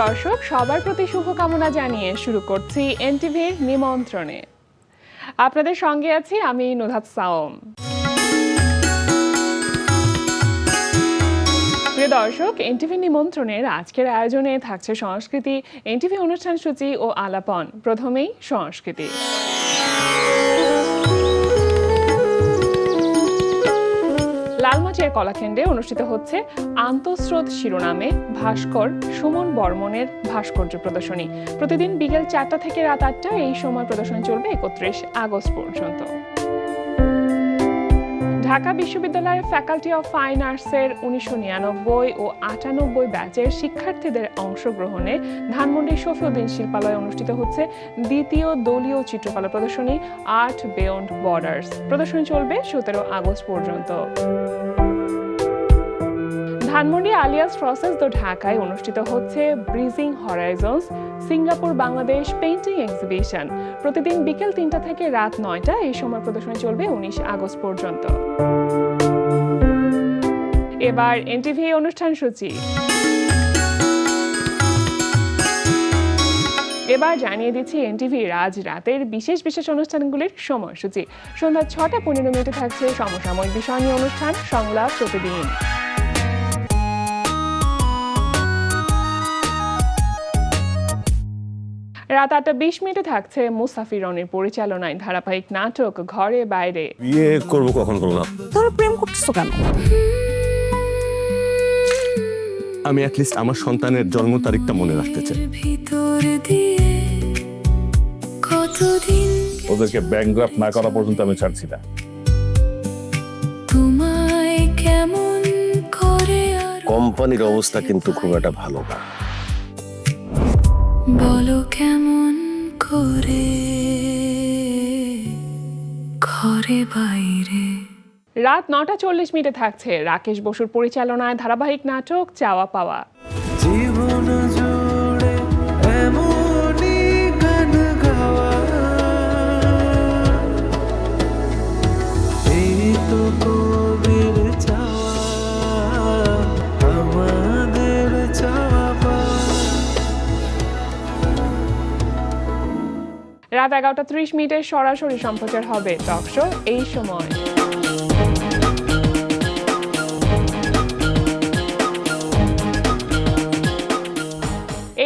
দর্শক, সবার প্রতি শুভকামনা জানিয়ে শুরু করছি এনটিভির নিমন্ত্রণে। আপনাদের সঙ্গে আছি আমি নুহাত সাওম। প্রিয় দর্শক, এনটিভি নিমন্ত্রণের আজকের আয়োজনে থাকছে সংস্কৃতি, এনটিভি অনুষ্ঠান সূচি ও আলাপন। প্রথমেই সংস্কৃতি। লালমাটির কলাকেন্দ্রে অনুষ্ঠিত হচ্ছে আন্তঃস্রোত শিরোনামে ভাস্কর সুমন বর্মনের ভাস্কর্য প্রদর্শনী। প্রতিদিন বিকেল 4টা থেকে রাত 8টা এই সময় প্রদর্শনী চলবে 31 আগস্ট পর্যন্ত। ঢাকা বিশ্ববিদ্যালয়ের ফ্যাকাল্টি অফ ফাইন আর্টসের 1999 ও 98 ব্যাচের শিক্ষার্থীদের অংশগ্রহণে ধানমন্ডি শফিউদ্দিন শিল্পালয়ে অনুষ্ঠিত হচ্ছে দ্বিতীয় দলীয় চিত্রকলা প্রদর্শনী আর্ট বিয়ন্ড বর্ডার্স। প্রদর্শনী চলবে 17 আগস্ট পর্যন্ত। ধানমন্ডি আলিয়াস প্রসেস দ্য ঢাকায় অনুষ্ঠিত হচ্ছে bridging horizons Singapore Bangladesh painting exhibition. প্রতিদিন বিকেল 3টা থেকে রাত 9টা এই সময় প্রদর্শনী চলবে 19 আগস্ট পর্যন্ত। এবার এনটিভি অনুষ্ঠান সূচি। এবার জানিয়ে দিচ্ছি এনটিভির আজ রাতের বিশেষ বিশেষ অনুষ্ঠানগুলির সময়সূচি। সন্ধ্যা 6টা 15 থাকছে সমসাময়িক বিষয় নিয়ে অনুষ্ঠান সংলাপ প্রতিদিন। রাত 8টা 20 থাকছে মুসাফির রনির পরিচালনায় ধারাবাহিক নাটক ঘরে বাইরে। বিয়ে করব কখন করলাম? তোর প্রেম করতেছ কেন? আমি অ্যাটলিস্ট আমার সন্তানের জন্ম তারিখটা মনে রাখতে চাই। ওদেরকে ব্যাংকগ্রাফট না করা পর্যন্ত আমি ছাড়ছি না। কোম্পানির অবস্থা কিন্তু খুব একটা ভালো না। বলো কেমন করে ঘরে বাইরে। রাত 9টা 40 থাকছে রাকেশ বসুর পরিচালনায় ধারাবাহিক নাটক চাওয়া পাওয়া। জীবন জুড়ে এমনই গান গাওয়া, এই তো কবির চাওয়া, আমাদের চাওয়া পাওয়া। রাত 11টা 30 সরাসরি সম্প্রচার হবে টক শো এই সময়।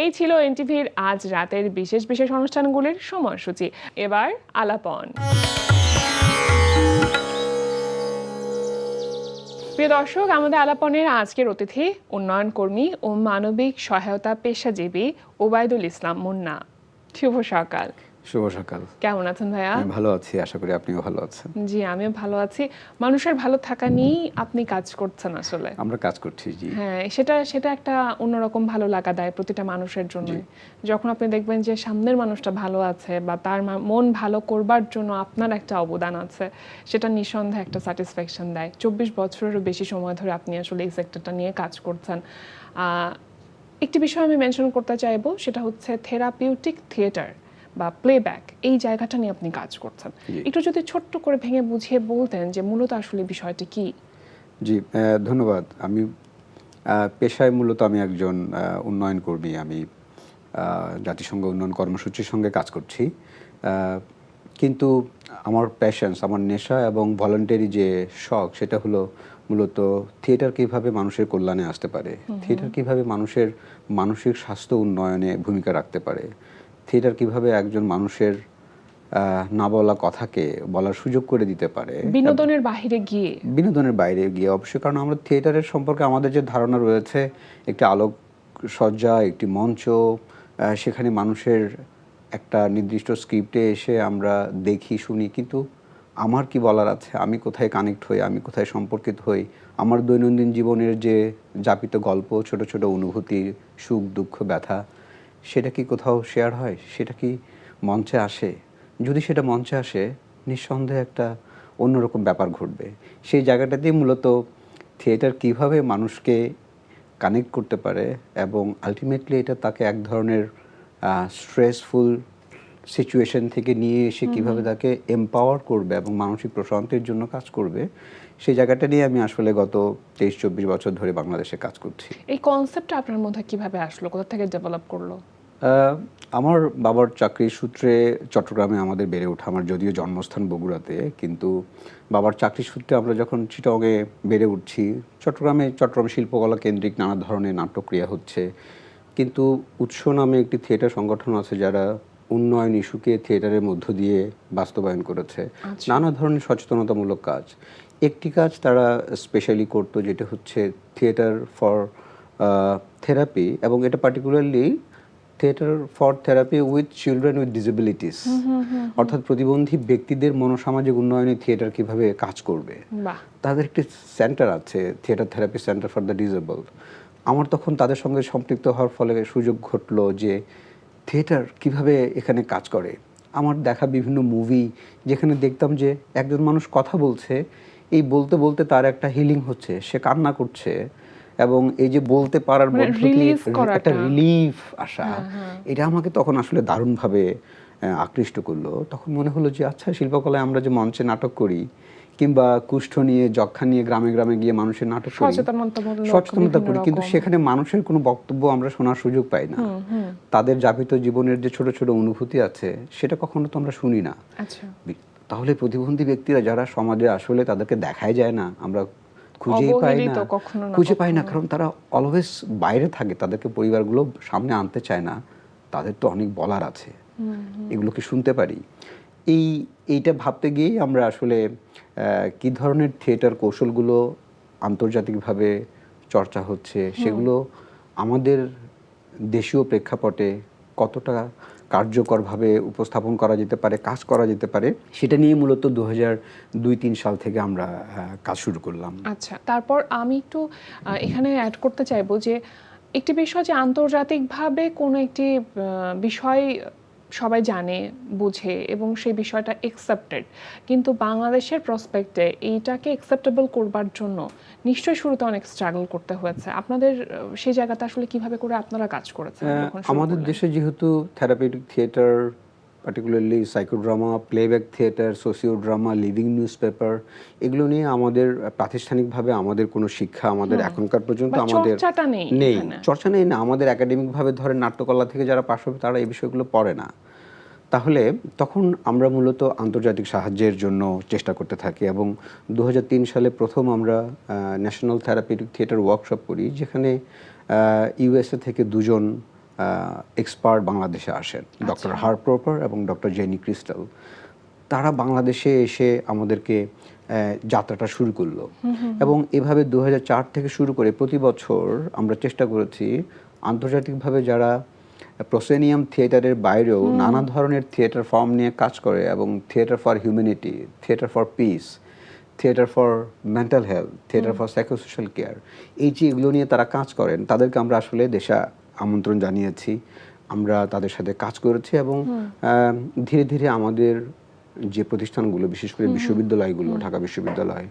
এই ছিল এনটিভির আজ রাতের বিশেষ বিশেষ অনুষ্ঠানগুলির সময়সূচি। এবার আলাপন। প্রিয় দর্শক, আমাদের আলাপনের আজকের অতিথি উন্নয়ন কর্মী ও মানবিক সহায়তা পেশাজীবী ওবায়দুল ইসলাম মুন্না। শুভ সকাল। শুভ সকাল। কেমন আছেন ভাইয়া? আমি ভালো আছি, আশা করি আপনিও ভালো আছেন। জি, আমিও ভালো আছি। মানুষের ভালো থাকা নিয়েই আপনি কাজ করছেন আসলে। আমরা কাজ করছি, জি। হ্যাঁ, সেটা একটা অন্যরকম ভালো লাগা দেয় প্রতিটা মানুষের জন্য। যখন আপনি দেখবেন যে সামনের মানুষটা ভালো আছে বা তার মন ভালো করবার জন্য আপনার একটা অবদান আছে, সেটা নিঃসন্দেহে একটা স্যাটিসফ্যাকশন দেয়। 24 বছরেরও বেশি সময় ধরে আপনি আসলে এই সেক্টরটা নিয়ে কাজ করছেন। একটি বিষয় আমি মেনশন করতে চাইবো, সেটা হচ্ছে থেরাপিউটিক থিয়েটার বা প্লেব্যাক, এই জায়গাটা নিয়ে আপনি কাজ করছেন। একটু যদি ছোট্ট করে ভেঙে বুঝিয়ে বলতেন যে মূলত আসলে বিষয়টি কি। জি, ধন্যবাদ। আমি পেশায় মূলত আমি একজন উন্নয়ন কর্মী। আমি জাতিসংঘ উন্নয়ন কর্মসূচির সঙ্গে কাজ করছি, কিন্তু আমার প্যাশনস, আমার নেশা এবং ভলান্টারি যে শখ, সেটা হলো মূলত থিয়েটার কীভাবে মানুষের কল্যাণে আসতে পারে, থিয়েটার কীভাবে মানুষের মানসিক স্বাস্থ্য উন্নয়নে ভূমিকা রাখতে পারে, থিয়েটার কিভাবে একজন মানুষের না বলা কথাকে বলার সুযোগ করে দিতে পারে বিনোদনের বাইরে গিয়ে। অবশ্যই, কারণ আমরা থিয়েটারের সম্পর্কে আমাদের যে ধারণা রয়েছে, একটি আলোকসজ্জা, একটি মঞ্চ, সেখানে মানুষের একটা নির্দিষ্ট স্ক্রিপ্টে এসে আমরা দেখি শুনি, কিন্তু আমার কি বলার আছে, আমি কোথায় কানেক্ট হই, আমি কোথায় সম্পর্কিত হই, আমার দৈনন্দিন জীবনের যে যাপিত গল্প, ছোট ছোট অনুভূতি, সুখ দুঃখ ব্যথা, সেটা কি কোথাও শেয়ার হয়, সেটা কি মঞ্চে আসে? যদি সেটা মঞ্চে আসে, নিঃসন্দেহে একটা অন্যরকম ব্যাপার ঘটবে। সেই জায়গাটাতেই মূলত থিয়েটার কিভাবে মানুষকে কানেক্ট করতে পারে এবং আলটিমেটলি এটা তাকে এক ধরনের স্ট্রেসফুল সিচুয়েশন থেকে নিয়ে এসে কিভাবে তাকে এম্পাওয়ার করবে এবং মানসিক প্রশান্তির জন্য কাজ করবে, সেই জায়গাটা নিয়ে আমি আসলে গত 23-24 বছর ধরে বাংলাদেশে কাজ করছি। এই কনসেপ্টটা আপনার মধ্যে কিভাবে আসলো, কোথা থেকে ডেভেলপ করলো? আমার বাবার চাকরির সূত্রে চট্টগ্রামে আমাদের বেড়ে ওঠা, আমার যদিও জন্মস্থান বগুড়াতে, কিন্তু বাবার চাকরির সূত্রে আমরা যখন চিটাগংয়ে বেড়ে উঠছি, চট্টগ্রাম শিল্পকলা কেন্দ্রিক নানা ধরনের নাট্যক্রিয়া হচ্ছে, কিন্তু উৎস নামে একটি থিয়েটার সংগঠন আছে যারা উন্নয়ন ইস্যুকে থিয়েটারের মধ্য দিয়ে বাস্তবায়ন করেছে, নানা ধরনের সচেতনতামূলক কাজ। একটি কাজ তারা স্পেশালি করতো, যেটা হচ্ছে থিয়েটার ফর থেরাপি, এবং এটা particularly theatre for therapy with children with disabilities, অর্থাৎ প্রতিবন্ধী ব্যক্তিদের মনোসামাজিক উন্নয়নে থিয়েটার কিভাবে কাজ করবে। বাহ, তাদের একটি সেন্টার আছে, theatre therapy centre for the disable. আমার তখন তাদের সঙ্গে সম্পৃক্ত হওয়ার ফলে সুযোগ ঘটলো যে থিয়েটার কিভাবে এখানে কাজ করে। আমার দেখা বিভিন্ন মুভি যেখানে দেখতাম যে একজন মানুষ কথা বলছে, এই বলতে বলতে তার একটা হিলিং হচ্ছে, সে কান্না করছে, এবং এই যে বলতে পারার মানে মধ্যে release দিয়ে করাটা। একটা রিলিফ আসা, এটা আমাকে তখন আসলে দারুণভাবে আকৃষ্ট করলো। তখন মনে হলো যে আচ্ছা, শিল্পকলায় আমরা যে মঞ্চে নাটক করি কিংবা কুষ্ঠ নিয়ে, যক্ষ্মা নিয়ে গ্রামে গ্রামে গিয়ে মানুষের নাটক করি, সচেতনতা করি, কিন্তু সেখানে মানুষের কোনো বক্তব্য আমরা শোনার সুযোগ পাই না। তাদের যাপিত জীবনের যে ছোট ছোট অনুভূতি আছে, সেটা কখনো তো আমরা শুনি না। আচ্ছা, তাহলে প্রতিবন্ধী ব্যক্তিরা যারা সমাজে আসলে তাদেরকে দেখাই যায় না, আমরা খুঁজেই পাই না, অবহেলিত কখনো না খুঁজে পাই না, কখনো। কারণ তারা অলওয়েজ বাইরে থাকে, তাদেরকে পরিবারগুলো সামনে আনতে চায় না। তাদের তো অনেক বলার আছে, এগুলোকে শুনতে পারি। এইটা ভাবতে গিয়েই আমরা আসলে কি ধরনের থিয়েটার কৌশলগুলো আন্তর্জাতিকভাবে চর্চা হচ্ছে, সেগুলো আমাদের দেশীয় প্রেক্ষাপটে কতটা কার্যকরভাবে উপস্থাপন করা যেতে পারে, কাজ করা যেতে পারে, সেটা নিয়ে মূলত 2002-03 সাল থেকে আমরা কাজ শুরু করলাম। আচ্ছা, তারপর আমি একটু এখানে অ্যাড করতে চাইবো যে একটি বিষয় যে আন্তর্জাতিকভাবে কোনো একটি বিষয় সবাই জানে, বুঝে এবং সেই বিষয়টা একসেপ্টেড, কিন্তু বাংলাদেশের প্রসপেক্টে এইটাকে একসেপ্টেবল করবার জন্য নিশ্চয়ই শুরুতে অনেক স্ট্রাগল করতে হয়েছে। আপনাদের সেই জায়গাতে আসলে কিভাবে করে আপনারা কাজ করেছেন যখন শুরু আমাদের করলেন? দেশে যেহেতু therapeutic theatre, particularly psychodrama, playback theatre, socio drama, living newspaper, এগুলো নিয়ে আমাদের প্রাতিষ্ঠানিকভাবে আমাদের কোনো শিক্ষা আমাদের এখনকার পর্যন্ত বা আমাদের চর্চাটা নেই নেই, এখানে। চর্চা নেই না। আমাদের একাডেমিকভাবে ধরেন নাট্যকলা থেকে যারা পাশ হবে তারা এই বিষয়গুলো পড়ে না। তাহলে তখন আমরা মূলত আন্তর্জাতিক সাহায্যের জন্য চেষ্টা করতে থাকি, এবং 2003 সালে প্রথম আমরা ন্যাশনাল থেরাপিউটিক থিয়েটার ওয়ার্কশপ করি, যেখানে ইউএসএ থেকে দুজন এক্সপার্ট বাংলাদেশে আসেন, ডক্টর হার্প রোপার এবং ডক্টর জেনি ক্রিস্টাল। তারা বাংলাদেশে এসে আমাদেরকে যাত্রাটা শুরু করলো, এবং এভাবে 2004 থেকে শুরু করে প্রতি বছর আমরা চেষ্টা করেছি আন্তর্জাতিকভাবে যারা প্রসেনিয়াম থিয়েটারের বাইরেও নানা ধরনের থিয়েটার ফর্ম নিয়ে কাজ করে, এবং theatre for humanity, theatre for piece, theatre for mental health, theatre for psychosocial care, এই যে এগুলো নিয়ে তারা কাজ করেন, তাদেরকে আমরা আসলে দেশে আমন্ত্রণ জানিয়েছি, আমরা তাদের সাথে কাজ করেছি, এবং ধীরে ধীরে আমাদের যে প্রতিষ্ঠানগুলো, বিশেষ করে বিশ্ববিদ্যালয়গুলো, ঢাকা বিশ্ববিদ্যালয়,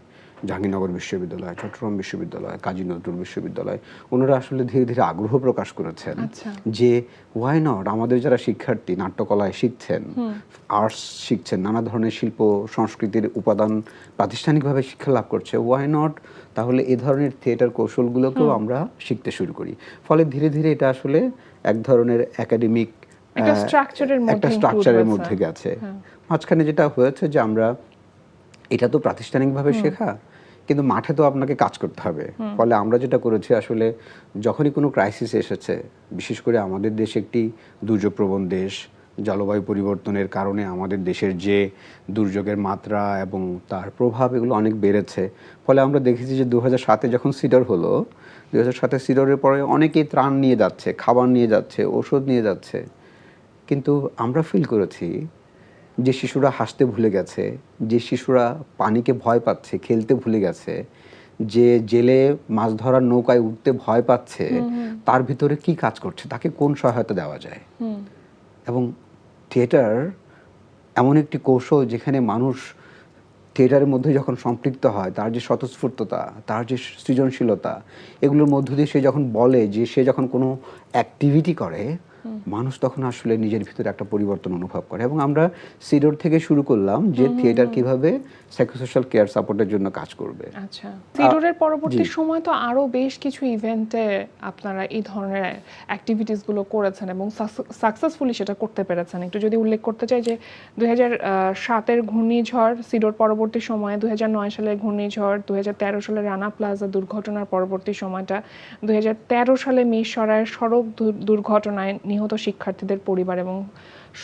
জাহাঙ্গীরনগর বিশ্ববিদ্যালয়, চট্টগ্রাম বিশ্ববিদ্যালয়, কাজী নজরুল বিশ্ববিদ্যালয়, ওনারা আসলে ধীরে ধীরে আগ্রহ প্রকাশ করেছেন যে ওয়াই নট, আমাদের যারা শিক্ষার্থী নাট্যকলায় শিখছেন, আর্টস শিখছেন, নানা ধরনের শিল্প সংস্কৃতির উপাদান প্রাতিষ্ঠানিকভাবে শিক্ষা লাভ করছে, ওয়াই নট তাহলে এ ধরনের থিয়েটার কৌশলগুলোকেও আমরা শিখতে শুরু করি। ফলে ধীরে ধীরে এটা আসলে এক ধরনের একাডেমিক একটা স্ট্রাকচারের মধ্যে গেছে। মাঝখানে যেটা হয়েছে যে আমরা, এটা তো প্রাতিষ্ঠানিকভাবে শেখা, কিন্তু মাঠে তো আপনাকে কাজ করতে হবে। ফলে আমরা যেটা করেছি আসলে, যখনই কোনো ক্রাইসিস এসেছে, বিশেষ করে আমাদের দেশ একটি দুর্যোগপ্রবণ দেশ, জলবায়ু পরিবর্তনের কারণে আমাদের দেশের যে দুর্যোগের মাত্রা এবং তার প্রভাব এগুলো অনেক বেড়েছে। ফলে আমরা দেখেছি যে 2007-এ যখন সিডর হলো, 2007-এ সিডরের পরে অনেকেই ত্রাণ নিয়ে যাচ্ছে, খাবার নিয়ে যাচ্ছে, ওষুধ নিয়ে যাচ্ছে, কিন্তু আমরা ফিল করেছি যে শিশুরা হাসতে ভুলে গেছে, যে শিশুরা পানিকে ভয় পাচ্ছে, খেলতে ভুলে গেছে, যে জেলে মাছ ধরার নৌকায় উঠতে ভয় পাচ্ছে, তার ভিতরে কি কাজ করছে, তাকে কোন সহায়তা দেওয়া যায়। এবং থিয়েটার এমন একটি কৌশল যেখানে মানুষ থিয়েটারের মধ্যে যখন সম্পৃক্ত হয়, তার যে স্বতঃস্ফূর্ততা, তার যে সৃজনশীলতা, এগুলোর মধ্য দিয়ে সে যখন বলে যে সে যখন কোনো অ্যাক্টিভিটি করে, মানুষ তখন আসলে নিজের ভিতরে একটা পরিবর্তন অনুভব করে। এবং আমরা সিডোর থেকে শুরু করলাম যে থিয়েটার কিভাবে সাইকোসোশ্যাল কেয়ার সাপোর্টের জন্য কাজ করবে। আচ্ছা, সিডোরের পরবর্তী জি। সময় তো আরো বেশ কিছু ইভেন্টে আপনারা এই ধরনের অ্যাক্টিভিটিস গুলো করেছেন এবং সাকসেসফুলি সেটা করতে পেরেছেন। একটু যদি উল্লেখ করতে চাই যে 2007-এর ঘূর্ণিঝড়, সিডোর পরবর্তী সময়ে 2009 সালের ঘূর্ণিঝড়, 2013 সালে রানা প্লাজা দুর্ঘটনার পরবর্তী সময়টা, 2013 সালে মিরসরাইয়ের সড়ক দুর্ঘটনায় নিহত শিক্ষার্থীদের পরিবার এবং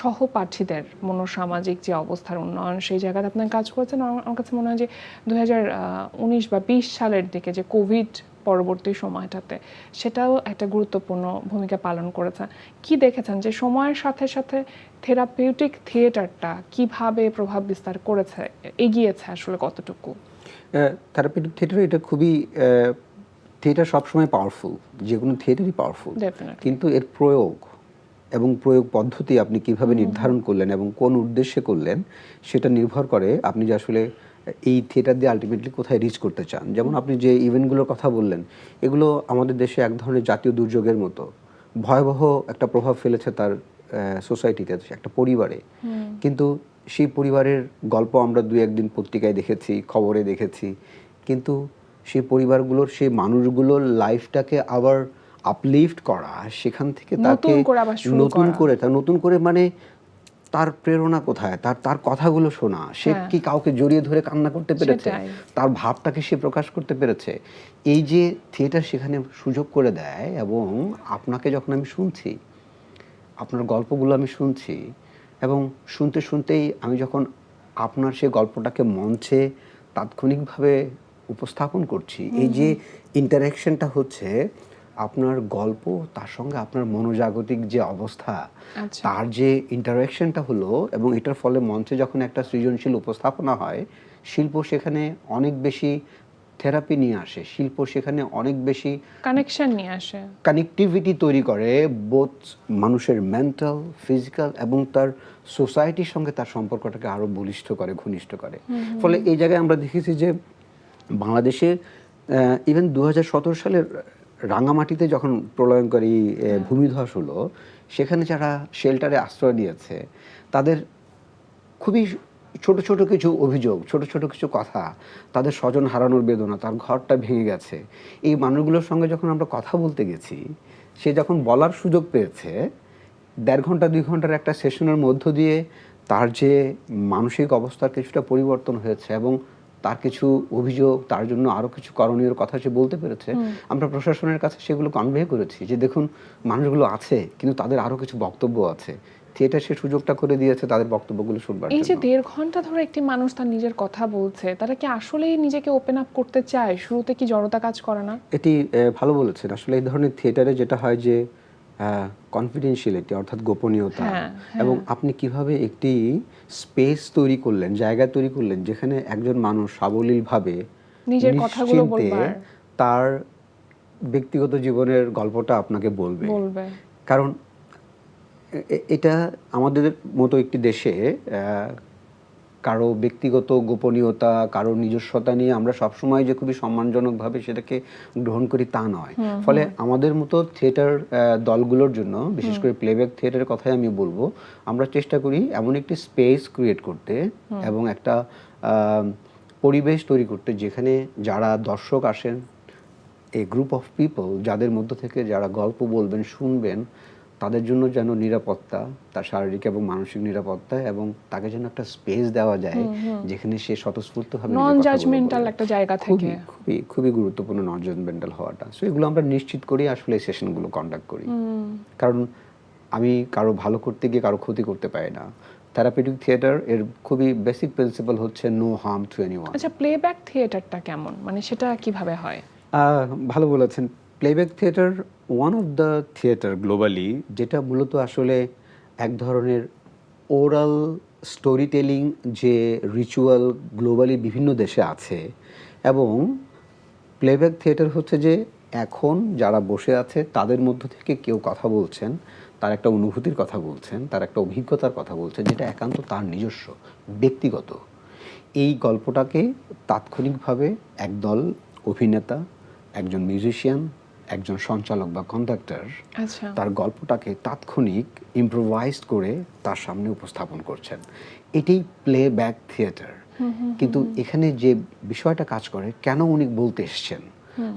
সহপাঠীদের মনোসামাজিক যে অবস্থার উন্নয়ন, সেই জায়গাতে আপনার কাজ করেছেন। আমার কাছে মনে হয় যে 2019 বা 20 সালের দিকে যে কোভিড পরবর্তী সময়টাতে সেটাও একটা গুরুত্বপূর্ণ ভূমিকা পালন করেছে। কি দেখেছেন যে সময়ের সাথে সাথে থেরাপিউটিক থিয়েটারটা কিভাবে প্রভাব বিস্তার করেছে, এগিয়েছে আসলে কতটুকু? থেরাপিউটিক থিয়েটার এটা খুবই থিয়েটার সবসময় পাওয়ারফুল, যে কোনো থিয়েটারই পাওয়ারফুল, Definitely. কিন্তু এর প্রয়োগ এবং প্রয়োগ পদ্ধতি আপনি কিভাবে নির্ধারণ করলেন এবং কোন উদ্দেশ্যে করলেন সেটা নির্ভর করে আপনি যে আসলে এই থিয়েটার দিয়ে আলটিমেটলি কোথায় রিচ করতে চান। যেমন আপনি যে ইভেন্টগুলোর কথা বললেন, এগুলো আমাদের দেশে এক ধরনের জাতীয় দুর্যোগের মতো ভয়াবহ একটা প্রভাব ফেলেছে তার সোসাইটিতে, একটা পরিবারে। কিন্তু সেই পরিবারের গল্প আমরা দুই একদিন পত্রিকায় দেখেছি, খবরে দেখেছি, কিন্তু সেই পরিবারগুলোর, সেই মানুষগুলোর লাইফটাকে আবার আপলিফট করা, সেখান থেকে তাকে নতুন করে আবার শুরু নতুন করে মানে তার প্রেরণা কোথায়, তার কথাগুলো শোনা, সে কি কাউকে জড়িয়ে ধরে কান্না করতে পেরেছে, সেটাই। তার ভাবটাকে সে প্রকাশ করতে পেরেছে। এই যে থিয়েটার সেখানে সুযোগ করে দেয়, এবং আপনাকে যখন আমি শুনছি, আপনার গল্পগুলো আমি শুনছি, এবং শুনতে শুনতেই আমি যখন আপনার সেই গল্পটাকে মঞ্চে তাৎক্ষণিকভাবে উপস্থাপন করছি, এই যে ইন্টারাকশনটা হচ্ছে, আপনার গল্প তার সঙ্গে আপনার মনোজাগতিক যে অবস্থা, আচ্ছা। তার যে ইন্টারাকশনটা হলো, এবং এটার ফলে মঞ্চে যখন একটা সৃজনশীল উপস্থাপনা হয়, শিল্প সেখানে অনেক বেশি থেরাপি নিয়ে আসে, শিল্প সেখানে অনেক বেশি কানেকশন নিয়ে আসে, কানেক্টিভিটি তৈরি করে, বোথ মানুষের মেন্টাল, ফিজিক্যাল এবং তার সোসাইটির সঙ্গে তার সম্পর্কটাকে আরো বলিষ্ঠ করে, ঘনিষ্ঠ করে। ফলে এই জায়গায় আমরা দেখেছি যে বাংলাদেশে ইভেন 2017 সালের রাঙামাটিতে যখন প্রলয়ঙ্করী ভূমিধস হলো, সেখানে যারা শেল্টারে আশ্রয় নিয়েছে, তাদের খুবই ছোট ছোট কিছু অভিযোগ, ছোট ছোট কিছু কথা, তাদের স্বজন হারানোর বেদনা, তার ঘরটা ভেঙে গেছে, এই মানুষগুলোর সঙ্গে যখন আমরা কথা বলতে গেছি, সে যখন বলার সুযোগ পেয়েছে, 1.5 ঘন্টা 2 ঘন্টার একটা সেশনের মধ্য দিয়ে তার যে মানসিক অবস্থার কিছুটা পরিবর্তন হয়েছে, এবং তার কিছু অভিযোগ, তার জন্য আরো কিছু করণীয় কথা সে বলতে পেরেছে। আমরা প্রশাসনের কাছে সেগুলো কনভে করেছি যে দেখুন, মানুষগুলো আছে, কিন্তু তাদের আরো কিছু বক্তব্য আছে। থিয়েটার সে সুযোগটা করে দিয়েছে তাদের বক্তব্যগুলো শুনবার এই যে জন্য। 1.5 ঘন্টা ধরে একটি মানুষ তার নিজের কথা বলছে, তারা কি আসলেই নিজেকে ওপেন আপ করতে চায়? শুরুতে কি জড়তা কাজ করে না? এটি ভালো বলেছেন। আসলে এই ধরনের থিয়েটারে যেটা হয় যে কনফিডেন্সিয়ালিটি, অর্থাৎ গোপনীয়তা, এবং আপনি কিভাবে একটি স্পেস তৈরি করলেন, জায়গা তৈরি করলেন, যেখানে একজন মানুষ সাবলীলভাবে নিজের কথাগুলো নিশ্চিন্তে বলবার, তার ব্যক্তিগত জীবনের গল্পটা আপনাকে বলবে। কারণ এটা আমাদের মতো একটি দেশে কারো ব্যক্তিগত গোপনীয়তা, কারো নিজস্বতা নিয়ে আমরা সবসময় যে খুবই সম্মানজনকভাবে সেটাকে গ্রহণ করি তা নয়। ফলে আমাদের মতো থিয়েটার দলগুলোর জন্য, বিশেষ করে প্লেব্যাক থিয়েটারের কথাই আমি বলবো, আমরা চেষ্টা করি এমন একটি স্পেস ক্রিয়েট করতে এবং একটা পরিবেশ তৈরি করতে, যেখানে যারা দর্শক আসেন, এ গ্রুপ অফ পিপল, যাদের মধ্য থেকে যারা গল্প বলবেন, শুনবেন, তাদের জন্য যেন নিরাপত্তা, তার শারীরিক এবং মানসিক নিরাপত্তা, এবং তাকে যেন একটা স্পেস দেওয়া যায় যেখানে সে স্বতঃস্ফূর্তভাবে নন জাজমেন্টাল একটা জায়গা থেকে। খুবই খুবই গুরুত্বপূর্ণ নন জাজমেন্টাল হওয়াটা। সো এগুলো আমরা নিশ্চিত করি আসলে এই সেশনগুলো কন্ডাক্ট করি, কারণ আমি কারো ভালো করতে গিয়ে কারো ক্ষতি করতে পারি না। থেরাপিউটিক থিয়েটার এর খুবই বেসিক প্রিন্সিপাল হচ্ছে নো হার্ম টু এনিওয়ান। আচ্ছা, প্লেব্যাক থিয়েটারটা কেমন, মানে সেটা কিভাবে হয়? ভালো বলেছেন। Playback theatre one of the theatre globally, যেটা মূলত আসলে এক ধরনের ওরাল স্টোরি টেলিং যে রিচুয়াল গ্লোবালি বিভিন্ন দেশে আছে, এবং প্লেব্যাক থিয়েটার হচ্ছে যে এখন যারা বসে আছে তাদের মধ্য থেকে কেউ কথা বলছেন, তার একটা অনুভূতির কথা বলছেন, তার একটা অভিজ্ঞতার কথা বলছেন, যেটা একান্ত তার নিজস্ব ব্যক্তিগত। এই গল্পটাকে তাৎক্ষণিকভাবে একদল অভিনেতা, একজন মিউজিশিয়ান একজন সঞ্চালক বা কন্ডাক্টর আচ্ছা তার গল্পটাকে তাৎক্ষণিক ইম্প্রোভাইজ করে তার সামনে উপস্থাপন করছেন, এটাই প্লেব্যাক থিয়েটার। কিন্তু এখানে যে বিষয়টা কাজ করে, কেন উনি বলতে এসছেন,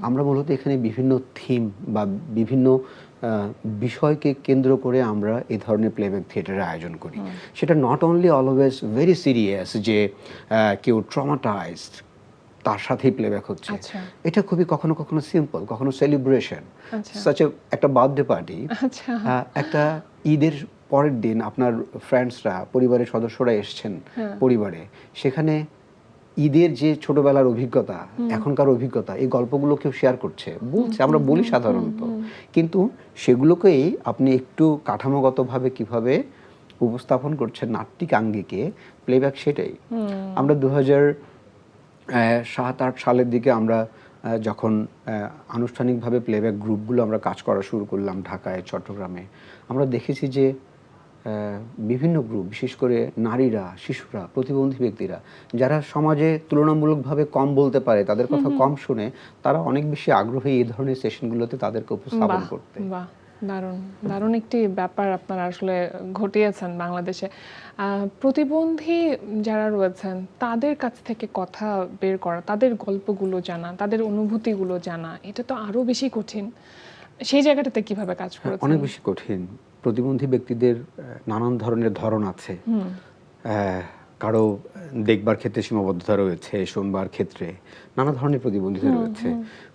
আমরা মূলত এখানে বিভিন্ন থিম বা বিভিন্ন বিষয়কে কেন্দ্র করে আমরা এই ধরনের প্লেব্যাক থিয়েটারের আয়োজন করি। সেটা not only always very serious যে কেউ ট্রমাটাইজড তার সাথেই প্লেব্যাক হচ্ছে, আচ্ছা। এটা খুবই কখনো কখনো সিম্পল, কখনো সেলিব্রেশন, আচ্ছা। সাচ একটা বার্থডে পার্টি, আচ্ছা একটা ঈদের পরের দিন আপনার ফ্রেন্ডসরা, পরিবারের সদস্যরা এসছেন পরিবারে, সেখানে ঈদের যে ছোটবেলার অভিজ্ঞতা, এখনকার অভিজ্ঞতা, এই গল্পগুলো কেউ শেয়ার করছে, বলছে, আমরা বলি সাধারণত, কিন্তু সেগুলোকেই আপনি একটু কাঠামোগতভাবে কিভাবে উপস্থাপন করছেন নাট্যিক আঙ্গিকে, প্লেব্যাক সেটাই। আমরা 2007-8 সালের দিকে আমরা যখন আনুষ্ঠানিকভাবে প্লেব্যাক গ্রুপগুলো আমরা কাজ করা শুরু করলাম ঢাকায়, চট্টগ্রামে, আমরা দেখেছি যে বিভিন্ন গ্রুপ, বিশেষ করে নারীরা, শিশুরা, প্রতিবন্ধী ব্যক্তিরা, যারা সমাজে তুলনামূলকভাবে কম বলতে পারে, তাদের কথা কম শুনে, তারা অনেক বেশি আগ্রহী এই ধরনের সেশনগুলোতে তাদেরকে উপস্থাপন বাহ, করতে। বাহ, দারুণ দারুণ একটি ব্যাপার আপনারা আসলে ঘটিয়েছেন বাংলাদেশে। প্রতিবন্ধী যারা রয়েছেন তাদের কাছ থেকে কথা বের করা, তাদের গল্পগুলো জানা, তাদের অনুভূতিগুলো জানা, এটা তো আরো বেশি কঠিন। সেই জায়গাটাতে কিভাবে কাজ করেছেন? অনেক বেশি কঠিন। প্রতিবন্ধী ব্যক্তিদের নানান ধরনের ধরন আছে। কারো দেখবার ক্ষেত্রে সীমাবদ্ধতা রয়েছে, শুনবার ক্ষেত্রে নানা ধরনের প্রতিবন্ধিতা রয়েছে।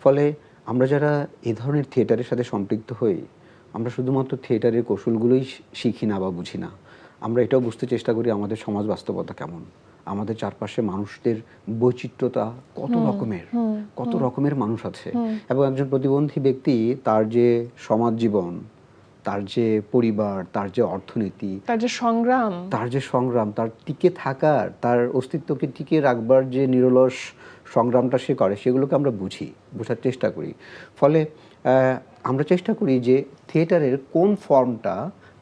ফলে আমরা যারা এই ধরনের থিয়েটারের সাথে সম্পৃক্ত হই, আমরা শুধুমাত্র থিয়েটারের কৌশলগুলোই শিখি না বা বুঝি না, আমরা এটাও বুঝতে চেষ্টা করি আমাদের সমাজ বাস্তবতা কেমন, আমাদের চারপাশে মানুষদের বৈচিত্র্যতা কত রকমের মানুষ আছে, এবং একজন প্রতিবন্ধী ব্যক্তি তার যে সমাজ জীবন, তার যে পরিবার, তার যে অর্থনীতি, তার যে সংগ্রাম, তার টিকে থাকার, তার অস্তিত্বকে টিকে রাখবার যে নিরলস সংগ্রামটা সে করে, সেগুলোকে আমরা বোঝার চেষ্টা করি। ফলে আমরা চেষ্টা করি যে থিয়েটারের কোন ফর্মটা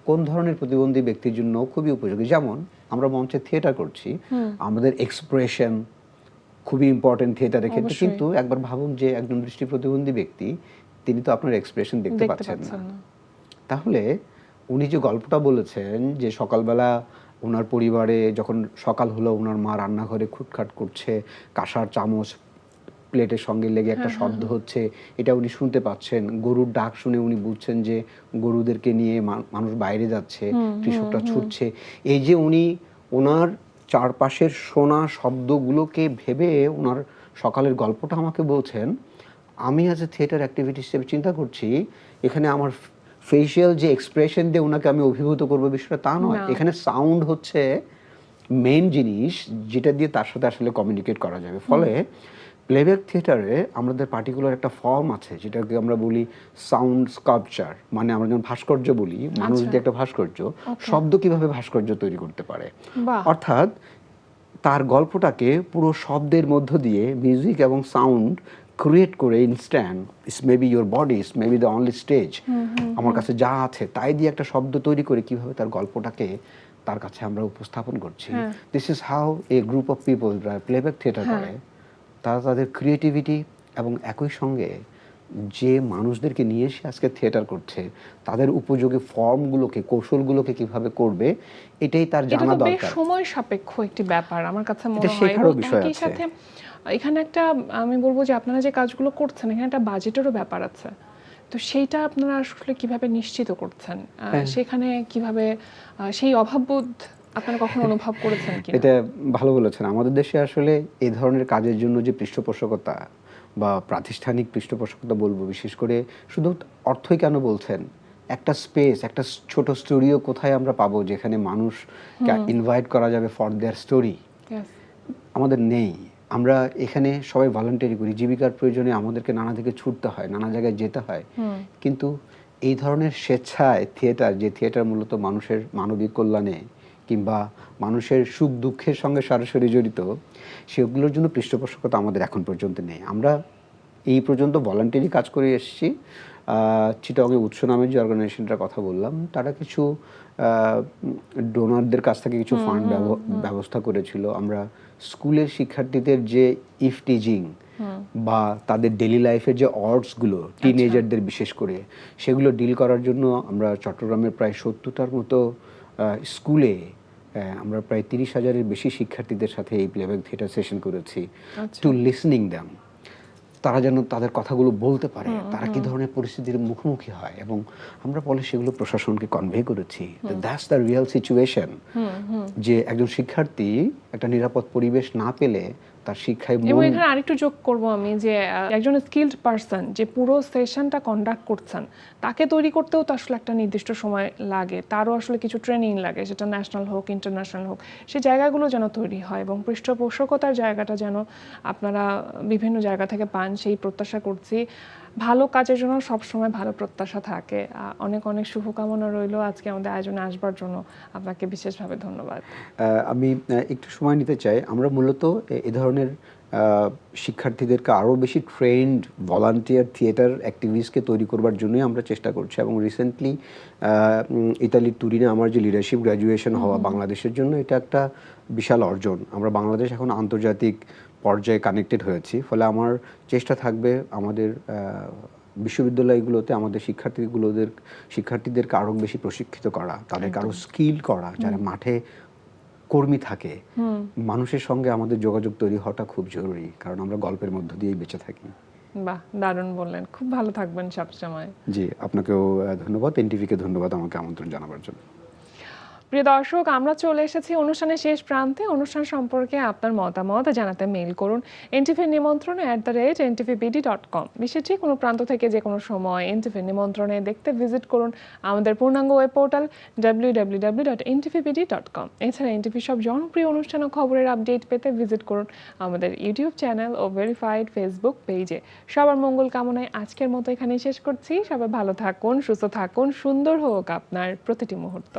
কোন ধরনের প্রতিবন্ধী ব্যক্তির জন্য খুবই উপযোগী। যেমন আমরা মঞ্চে থিয়েটার করছি, আমাদের এক্সপ্রেশন খুবই ইম্পর্টেন্ট থিয়েটারের ক্ষেত্রে, কিন্তু একবার ভাবুন যে একজন দৃষ্টি প্রতিবন্ধী ব্যক্তি, তিনি তো আপনার এক্সপ্রেশন দেখতে পাচ্ছেন না। তাহলে উনি যে গল্পটা বলেছেন যে সকালবেলা ওনার পরিবারে যখন সকাল হলো, ওনার মা রান্নাঘরে খুটখাট করছে, কাঁসার চামচ প্লেটের সঙ্গে লেগে একটা শব্দ হচ্ছে, এটা উনি শুনতে পাচ্ছেন। গরুর ডাক শুনে উনি বুঝছেন যে গরুদেরকে নিয়ে মানুষ বাইরে যাচ্ছে, কৃষকরা ছুটছে। এই যে উনি ওনার চারপাশের শোনা শব্দগুলোকে ভেবে ওনার সকালের গল্পটা আমাকে বলছেন, আমি অ্যাজ এ থিয়েটার অ্যাক্টিভিটি হিসেবে চিন্তা করছি এখানে আমার ফেশিয়াল যে এক্সপ্রেশন দিয়ে ওনাকে আমি অভিভূত করবো বিষয়টা তা নয়, এখানে সাউন্ড হচ্ছে মেইন জিনিস যেটা দিয়ে তার সাথে আসলে কমিউনিকেট করা যাবে। ফলে প্লেব্যাক থিয়েটারে আমাদের পার্টিকুলার একটা ফর্ম আছে যেটাকে আমরা বলি সাউন্ড স্কাল্পচার, মানে আমরা যেমন ভাস্কর্য বলি, মানুষ দিয়ে একটা ভাস্কর্য, শব্দ কিভাবে ভাস্কর্য তৈরি করতে পারে, অর্থাৎ তার গল্পটাকে পুরো শব্দের মধ্য দিয়ে মিউজিক এবং সাউন্ড ক্রিয়েট করে instant, it's maybe your body, it's maybe the only stage, আমার কাছে যা আছে তাই দিয়ে একটা শব্দ তৈরি করে কিভাবে তার গল্পটাকে তার কাছে আমরা উপস্থাপন করছি। This is how A group of people playback theatre করে। তারা তাদের ক্রিয়েটিভিটি এবং একই সঙ্গে যে মানুষদেরকে নিয়ে এসে আজকে থিয়েটার করছে তাদের উপযোগী ফর্মগুলোকে, কৌশলগুলোকে কিভাবে করবে, এটাই তার জানা দরকার। এটা বেশ সময় সাপেক্ষ একটি ব্যাপার আমার কাছে মনে হয়। শেখারও বিষয় একই আছে। সাথে এখানে একটা, আমি বলবো যে আপনারা যে কাজগুলো করছেন এখানে একটা বাজেটেরও ব্যাপার আছে। তো সেইটা আপনারা আসলে কিভাবে নিশ্চিত করছেন? সেখানে কিভাবে সেই অভাববোধ আপনারা কখনো অনুভব করেছেন কিনা? এটা ভালো বলেছেন। আমাদের দেশে আসলে এই ধরনের কাজের জন্য যে পৃষ্ঠপোষকতা বা প্রাতিষ্ঠানিক পৃষ্ঠপোষকতা বলবো, বিশেষ করে শুধু অর্থই কেন বলছেন, একটা স্পেস, একটা ছোট স্টুডিও কোথায় আমরা পাবো যেখানে মানুষকে ইনভাইট করা যাবে ফর দেয়ার স্টোরি, আমাদের নেই। আমরা এখানে সবাই ভলান্টারি করি, জীবিকার প্রয়োজনে আমাদেরকে নানা দিকে ছুটতে হয়, নানা জায়গায় যেতে হয়, কিন্তু এই ধরনের স্বেচ্ছায় থিয়েটার, যে থিয়েটার মূলত মানুষের মানবিক কল্যাণে কিংবা মানুষের সুখ দুঃখের সঙ্গে সরাসরি জড়িত, সেগুলোর জন্য পৃষ্ঠপোষকতা আমাদের এখন পর্যন্ত নেই। আমরা এই পর্যন্ত ভলান্টারি কাজ করে এসেছি, চিটাগংয়ে উৎস নামের যে অর্গানাইজেশনটার কথা বললাম, তারা কিছু ডোনারদের কাছ থেকে কিছু ফান্ড ব্যবস্থা করেছিল। আমরা স্কুলের শিক্ষার্থীদের যে ইফটিজিং বা তাদের ডেইলি লাইফের যে অর্ডসগুলো টিনেজারদের বিশেষ করে, সেগুলো ডিল করার জন্য আমরা চট্টগ্রামের প্রায় 70টার মতো স্কুলে আমরা প্রায় 30,000-এর বেশি শিক্ষার্থীদের সাথে এই প্লেব্যাক থিয়েটার সেশন করেছি, টু লিসনিং দ্যাম। তারা যেন তাদের কথাগুলো বলতে পারে, তারা কি ধরনের পরিস্থিতির মুখোমুখি হয়, এবং আমরা বলে সেগুলো প্রশাসনকে কনভে করেছি। দ্যাটস দ্য রিয়েল সিচুয়েশন, যে একজন শিক্ষার্থী একটা নিরাপদ পরিবেশ না পেলে তার শিক্ষায় এবং এখানে আরেকটু যোগ করব আমি যে একজন স্কিলড পারসন যে পুরো সেশনটা কন্ডাক্ট করছেন, তাকে তৈরি করতেও তো আসলে একটা নির্দিষ্ট সময় লাগে, তারও আসলে কিছু ট্রেনিং লাগে, সেটা ন্যাশনাল হোক ইন্টারন্যাশনাল হোক, সেই জায়গাগুলো যেন তৈরি হয় এবং পৃষ্ঠপোষকতার জায়গাটা যেন আপনারা বিভিন্ন জায়গা থেকে পান, সেই প্রত্যাশা করছি। ভালো কাজের জন্য সবসময় ভালো প্রত্যাশা থাকে। অনেক অনেক শুভকামনা রইল আজকে আমাদের আয়োজনে আসবার জন্য, আপনাকে বিশেষভাবে ধন্যবাদ। আমি একটু সময় নিতে চাই। আমরা মূলত এ ধরনের শিক্ষার্থীদেরকে আরও বেশি ট্রেন্ড ভলান্টিয়ার থিয়েটার অ্যাক্টিভিস্টকে তৈরি করবার জন্যই আমরা চেষ্টা করছি, এবং রিসেন্টলি ইতালির তুরিনে আমার যে লিডারশিপ গ্র্যাজুয়েশন হওয়া বাংলাদেশের জন্য এটা একটা বিশাল অর্জন। আমরা বাংলাদেশ এখন আন্তর্জাতিক পর্যায়ে কানেক্টেড হয়েছি, ফলে আমার চেষ্টা থাকবে আমাদের বিশ্ববিদ্যালয়গুলোতে আমাদের শিক্ষার্থীদেরকে আরও বেশি প্রশিক্ষিত করা, তাদেরকে আরও স্কিল করা, যারা মাঠে কর্মী থাকে। মানুষের সঙ্গে আমাদের যোগাযোগ তৈরি হওয়াটা খুব জরুরি, কারণ আমরা গল্পের মধ্য দিয়েই বেঁচে থাকি। বাহ, দারুণ বললেন। খুব ভালো থাকবেন সবসময়। জি, আপনাকেও ধন্যবাদ, এনটিভিকে ধন্যবাদ আমাকে আমন্ত্রণ জানাবার জন্য। প্রিয় দর্শক, আমরা চলে এসেছি অনুষ্ঠানের শেষ প্রান্তে। অনুষ্ঠান সম্পর্কে আপনার মতামত জানাতে মেইল করুন এনটিভি নিমন্ত্রণ @ntvbd.com। বিশ্বের যে কোনো প্রান্ত থেকে যে কোনো সময় এনটিভি নিমন্ত্রণে দেখতে ভিজিট করুন আমাদের পূর্ণাঙ্গ ওয়েব পোর্টাল www.ntvbd.com। এছাড়া এনটিভি সব জনপ্রিয় অনুষ্ঠান ও খবরের আপডেট পেতে ভিজিট করুন আমাদের ইউটিউব চ্যানেল ও ভেরিফাইড ফেসবুক পেজে। সবার মঙ্গল কামনায় আজকের মতো এখানেই শেষ করছি। সবাই ভালো থাকুন, সুস্থ থাকুন, সুন্দর হোক আপনার প্রতিটি মুহূর্ত।